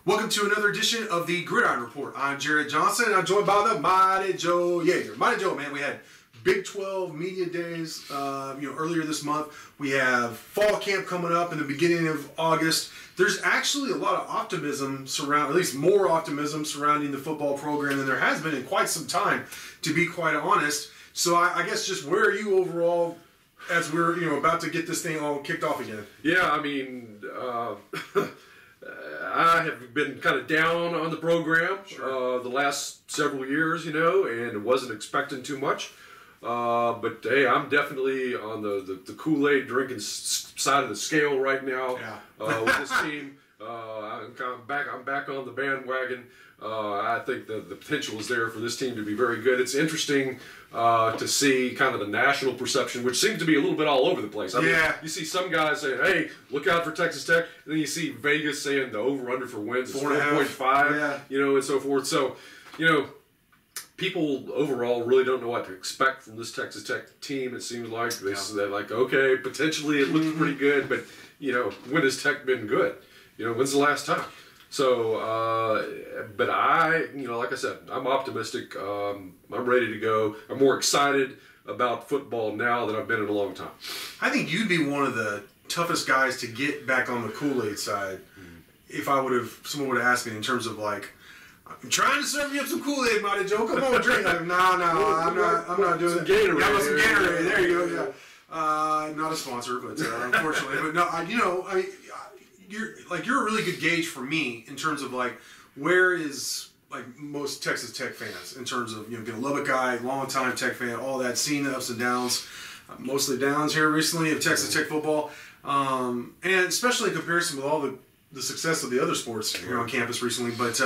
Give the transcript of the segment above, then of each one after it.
Welcome to another edition of the Gridiron Report. I'm Jarret Johnson, and I'm joined by the Mighty Joe Yeager. Mighty Joe, man, we had Big 12 media days, earlier this month. We have fall camp coming up in the beginning of August. There's actually a lot of optimism at least more optimism surrounding the football program than there has been in quite some time, to be quite honest. So I guess just where are you overall as we're about to get this thing all kicked off again? Yeah, I mean, I have been kind of down on the program the last several years, and wasn't expecting too much. But hey, I'm definitely on the KoolAid drinking side of the scale right now. Yeah. With this team. I'm back on the bandwagon. I think the potential is there for this team to be very good. It's interesting to see kind of the national perception, which seems to be a little bit all over the place. I mean, you see some guys saying, hey, look out for Texas Tech. And then you see Vegas saying the over-under for wins is 4.5, and so forth. So, people overall really don't know what to expect from this Texas Tech team. It seems like they're like, okay, potentially it looks pretty good, but when has Tech been good? When's the last time? So, but like I said, I'm optimistic. I'm ready to go. I'm more excited about football now than I've been in a long time. I think you'd be one of the toughest guys to get back on the KoolAid side if someone would have asked me in terms of like, I'm trying to serve you up some KoolAid, Mighty Joe. Come on, drink. Like, no, I'm not doing that. Gatorade. Yeah, some Gatorade. There you go. Yeah. Not a sponsor, but unfortunately, but no, you're a really good gauge for me in terms of like where is like most Texas Tech fans in terms of being a Lubbock guy, long-time Tech fan, all that, seeing the ups and downs, mostly downs here recently of Texas Tech football, and especially in comparison with all the success of the other sports here on campus recently. But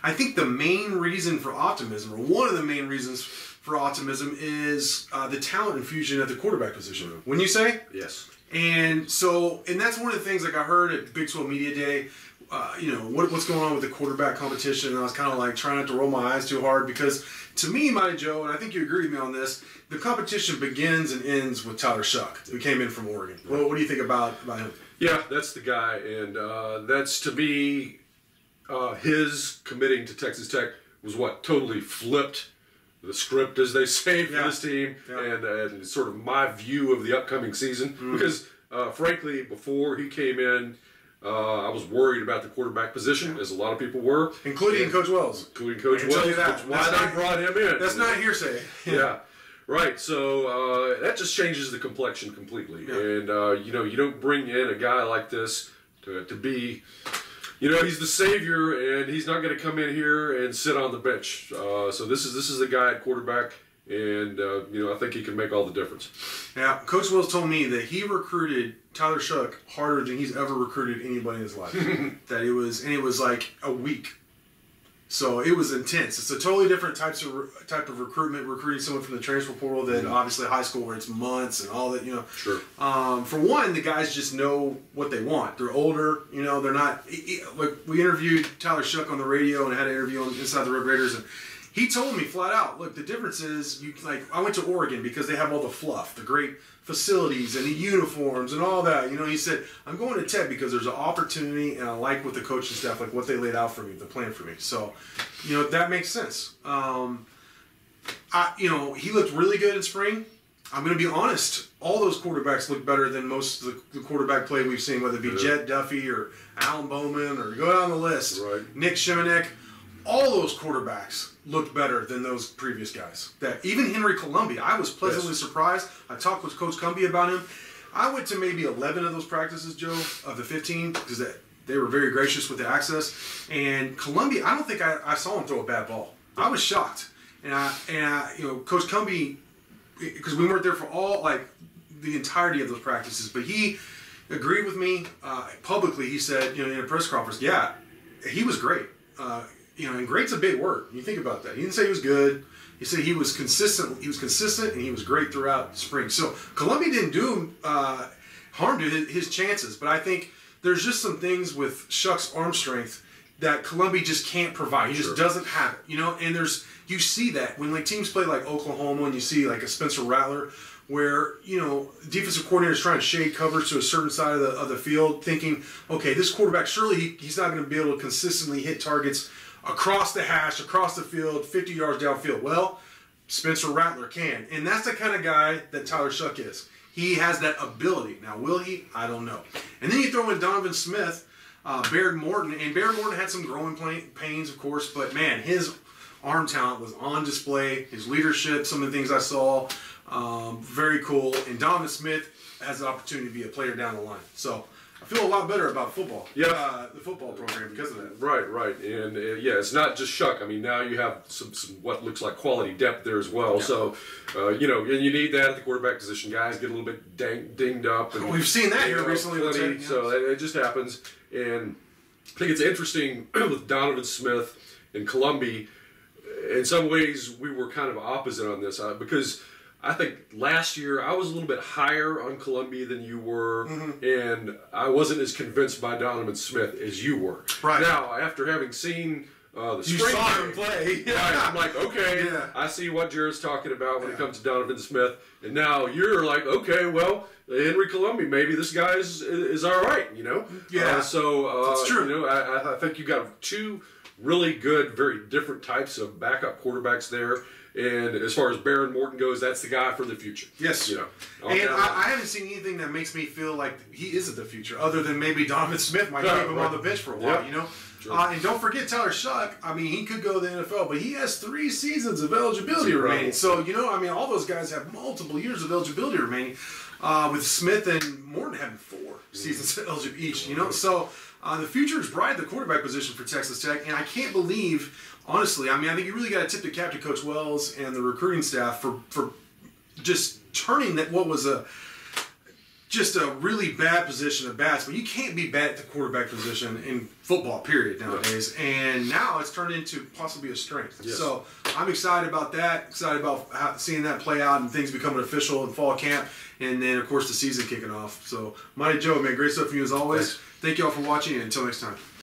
I think the main reason for optimism, or one of the main reasons for optimism, is the talent infusion at the quarterback position. Wouldn't you say? Yes. And that's one of the things like I heard at Big 12 Media Day, what's going on with the quarterback competition. And I was kind of like trying not to roll my eyes too hard because to me, Mighty Joe, and I think you agree with me on this, the competition begins and ends with Tyler Shough, who came in from Oregon. Well, what do you think about him? Yeah, that's the guy. And that's, to me, his committing to Texas Tech was what totally flipped the script, as they say, for this team, and sort of my view of the upcoming season. Because, frankly, before he came in, I was worried about the quarterback position, as a lot of people were. Including Coach Wells. Including Coach Wells. That's why they brought him in. That's not hearsay. Yeah. Right. So that just changes the complexion completely. Yeah. And, you don't bring in a guy like this to be... he's the savior, and he's not going to come in here and sit on the bench. So this is the guy at quarterback, and I think he can make all the difference. Yeah, Coach Wills told me that he recruited Tyler Shough harder than he's ever recruited anybody in his life. It was like a week. So it was intense. It's a totally different type of recruiting someone from the transfer portal than obviously high school where it's months and all that, Sure. For one, the guys just know what they want. They're older, they're not, like we interviewed Tyler Shough on the radio and had an interview on Inside the Red Raiders, and he told me flat out, look, the difference is, I went to Oregon because they have all the fluff, the great facilities and the uniforms and all that. He said, I'm going to Tech because there's an opportunity and I like what the coaching staff, like what they laid out for me, the plan for me. So, that makes sense. He looked really good in spring. I'm going to be honest, all those quarterbacks look better than most of the quarterback play we've seen, whether it be Jet Duffy or Alan Bowman or go down the list, Nick Shimonek. All those quarterbacks looked better than those previous guys. Even Henry Colombi, I was pleasantly surprised. I talked with Coach Colombi about him. I went to maybe 11 of those practices, Joe, of the 15, because they were very gracious with the access. And Colombi, I don't think I saw him throw a bad ball. I was shocked. And Coach Colombi, because we weren't there for the entirety of those practices, but he agreed with me publicly. He said, in a press conference, he was great. And great's a big word. You think about that. He didn't say he was good. He said he was consistent. He was consistent, and he was great throughout spring. So Colombi didn't do him harm to his chances. But I think there's just some things with Shough's arm strength that Colombi just can't provide. He just doesn't have it. And you see that when teams play like Oklahoma, and you see like a Spencer Rattler, where, defensive coordinator is trying to shade coverage to a certain side of the field, thinking, okay, this quarterback, surely he's not going to be able to consistently hit targets across the hash, across the field, 50 yards downfield. Well, Spencer Rattler can. And that's the kind of guy that Tyler Shough is. He has that ability. Now, will he? I don't know. And then you throw in Donovan Smith, Behren Morton, and Behren Morton had some growing pains, of course, but man, his arm talent was on display. His leadership, some of the things I saw, very cool. And Donovan Smith has the opportunity to be a player down the line. So I feel a lot better about football. Yeah, the football program because of that. Right, and yeah, it's not just Shough. I mean, now you have some what looks like quality depth there as well. Yeah. So, and you need that at the quarterback position. Guys get a little bit dinged up. And, we've seen that here recently. So it just happens. And I think it's interesting with Donovan Smith and Colombi. In some ways, we were kind of opposite on this because I think last year I was a little bit higher on Colombi than you were, and I wasn't as convinced by Donovan Smith as you were. Right. Now, after having seen the spring saw him play. Yeah. I'm like, okay, I see what Jarret's talking about when it comes to Donovan Smith, and now you're like, okay, well, Henry Colombi, maybe this guy is all right, Yeah. So that's true. I think you got two really good, very different types of backup quarterbacks there. And as far as Behren Morton goes, that's the guy for the future. Yes. And I haven't seen anything that makes me feel like he isn't the future, other than maybe Donovan Smith might keep him on the bench for a while, Sure. And don't forget Tyler Shough. I mean, he could go to the NFL, but he has 3 seasons of eligibility remaining. So, all those guys have multiple years of eligibility remaining, with Smith and Morton having 4 seasons of eligibility each, So the future is bright at the quarterback position for Texas Tech, and I can't believe... Honestly, I think you really got to tip the cap to Coach Wells and the recruiting staff for just turning that what was just a really bad position of bats. But you can't be bad at the quarterback position in football, period, nowadays. And now it's turned into possibly a strength. Yes. So I'm excited about that. Excited about seeing that play out and things becoming official in fall camp. And then, of course, the season kicking off. So, Mighty Joe, man, great stuff from you as always. Thank you all for watching, and until next time.